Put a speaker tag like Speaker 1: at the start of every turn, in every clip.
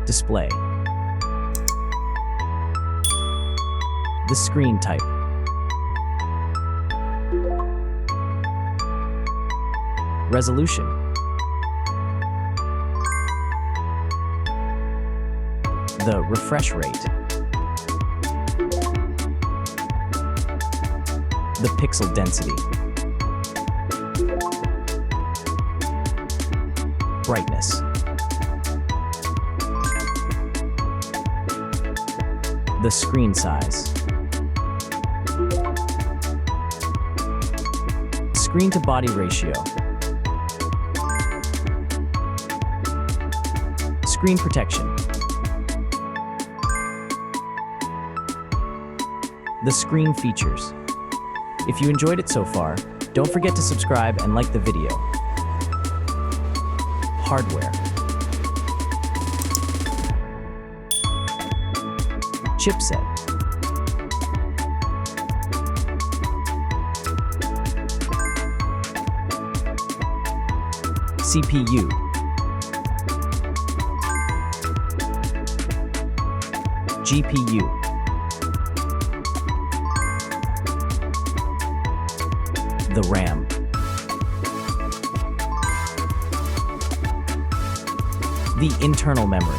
Speaker 1: Display. The screen type. Resolution. The refresh rate. The pixel density. Brightness. The screen size. Screen to body ratio. Screen protection. The screen features. If you enjoyed it so far, don't forget to subscribe and like the video. Hardware. Chipset. CPU. GPU. The RAM. The internal memory.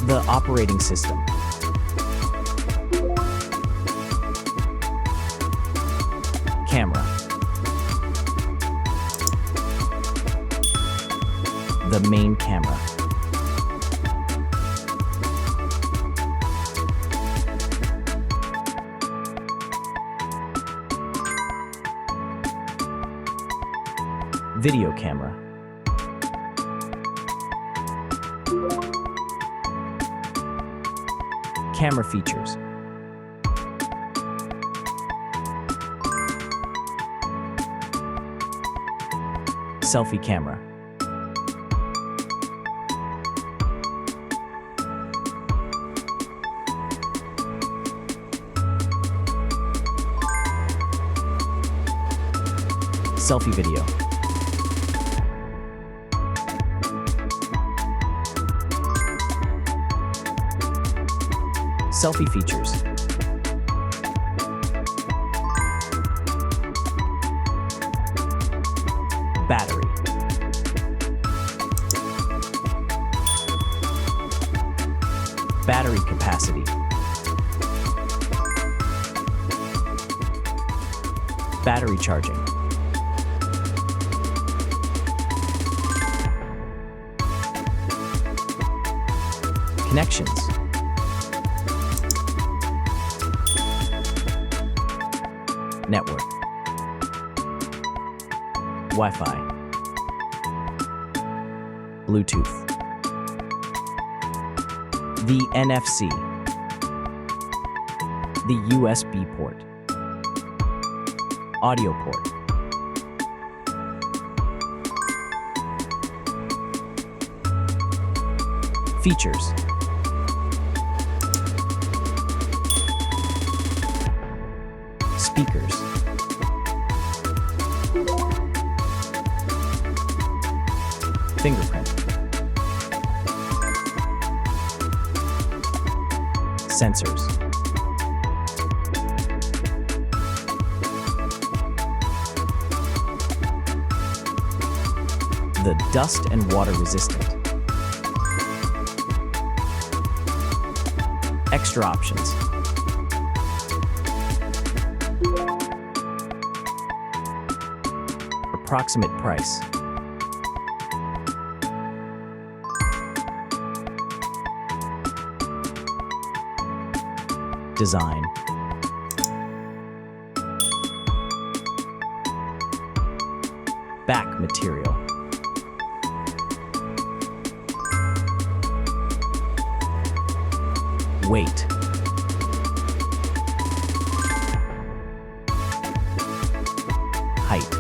Speaker 1: The operating system. Camera. The main camera. Video camera. Camera features. Selfie camera. Selfie video. Selfie features. Battery. Battery capacity. Battery charging. Connections. Network. Wi-Fi. Bluetooth. The NFC. The USB port. Audio port. Features. Speakers. Fingerprint. Sensors. The dust and water resistant. Extra options. Approximate price. Design. Back material. Weight. Height.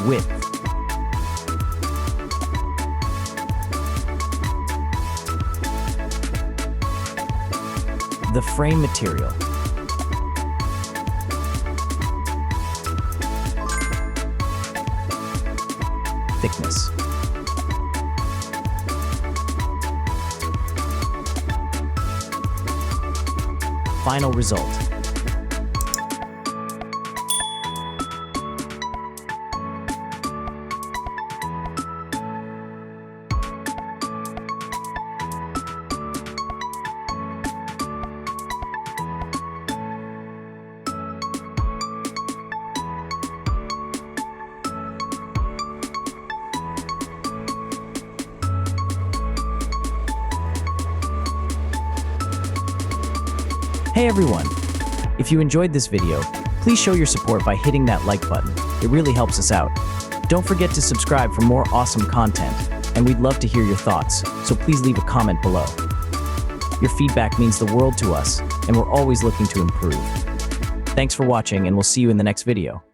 Speaker 1: Width. The frame material. thickness. Final result. Hey everyone! If you enjoyed this video, please show your support by hitting that like button. It really helps us out. Don't forget to subscribe for more awesome content, and we'd love to hear your thoughts, so please leave a comment below. Your feedback means the world to us, and we're always looking to improve. Thanks for watching, and we'll see you in the next video.